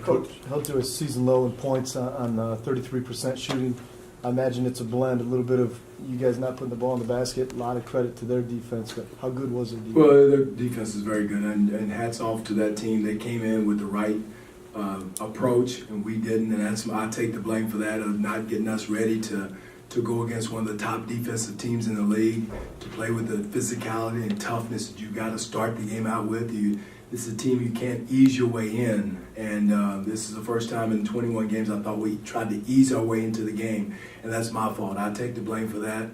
Coach held to a season low in points on 33% shooting. I imagine it's a blend, a little bit of you guys not putting the ball in the basket, a lot of credit to their defense, but how good was it? Well, their defense is very good, and hats off to that team. They came in with the right approach, and we didn't, and I take the blame for that, of not getting us ready to go against one of the top defensive teams in the league, to play with the physicality and toughness that you got to start the game out with. This is a team you can't ease your way in, and this is the first time in 21 games I thought we tried to ease our way into the game, and that's my fault. I take the blame for that.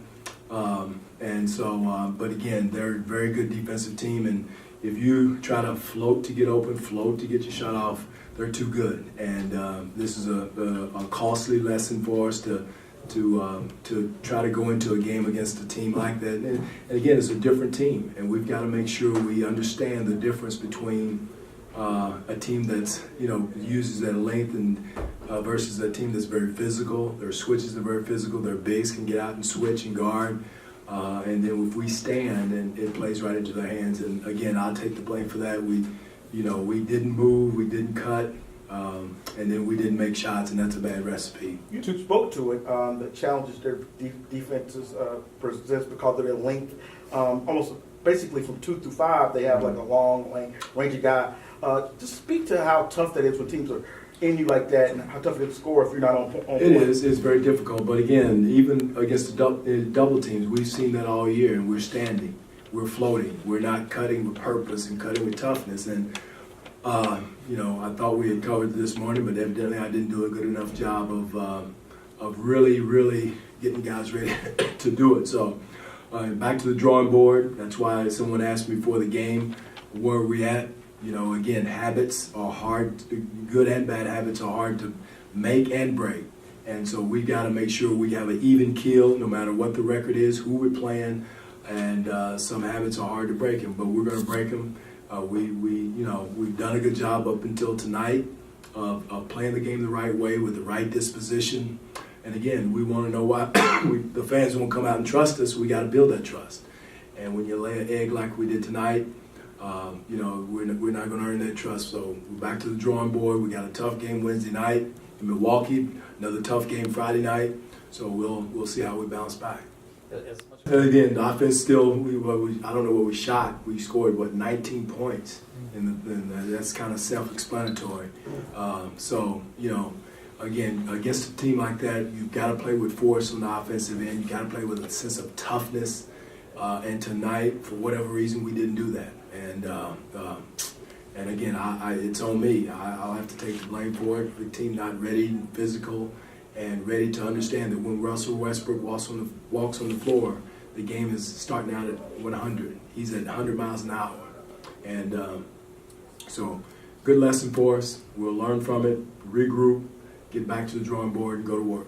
But again, they're a very good defensive team, and if you try to float to get open, float to get your shot off, they're too good. And this is a costly lesson for us to try to go into a game against a team like that. And again, it's a different team, and we've got to make sure we understand the difference between a team that's uses that length and versus a team that's very physical. Their switches are very physical. Their bigs can get out and switch and guard. And then if we stand, and it plays right into their hands. And again, I'll take the blame for that. We didn't move, we didn't cut. And then we didn't make shots, and that's a bad recipe. You two spoke to it, the challenges their defenses presents because of their length. Almost basically from 2 through 5, they have like a long, rangy guy. Just speak to how tough that is when teams are in you like that, and how tough it is to score if you're not on point. It is. It's very difficult. But again, even against the double teams, we've seen that all year, and we're standing. We're floating. We're not cutting with purpose and cutting with toughness. And I thought we had covered this morning, but evidently I didn't do a good enough job of really getting guys ready to do it. So back to the drawing board. That's why someone asked me before the game, where are we at? Again, habits are hard. Good and bad habits are hard to make and break. And so we got to make sure we have an even keel, no matter what the record is, who we're playing. And some habits are hard to break them, but we're going to break them. We've done a good job up until tonight of playing the game the right way with the right disposition. And again, we want to know why the fans won't come out and trust us. We got to build that trust. And when you lay an egg like we did tonight, we're not going to earn that trust. So we're back to the drawing board. We got a tough game Wednesday night in Milwaukee. Another tough game Friday night. So we'll see how we bounce back. And again, the offense still, I don't know what we shot. We scored, 19 points. And that's kind of self-explanatory. Again, against a team like that, you've got to play with force on the offensive end. You've got to play with a sense of toughness. And tonight, for whatever reason, we didn't do that. And again, it's on me. I'll have to take the blame for it. The team not ready and physical and ready to understand that when Russell Westbrook walks on the floor, the game is starting out at 100. He's at 100 miles an hour. And so good lesson for us. We'll learn from it, regroup, get back to the drawing board, and go to work.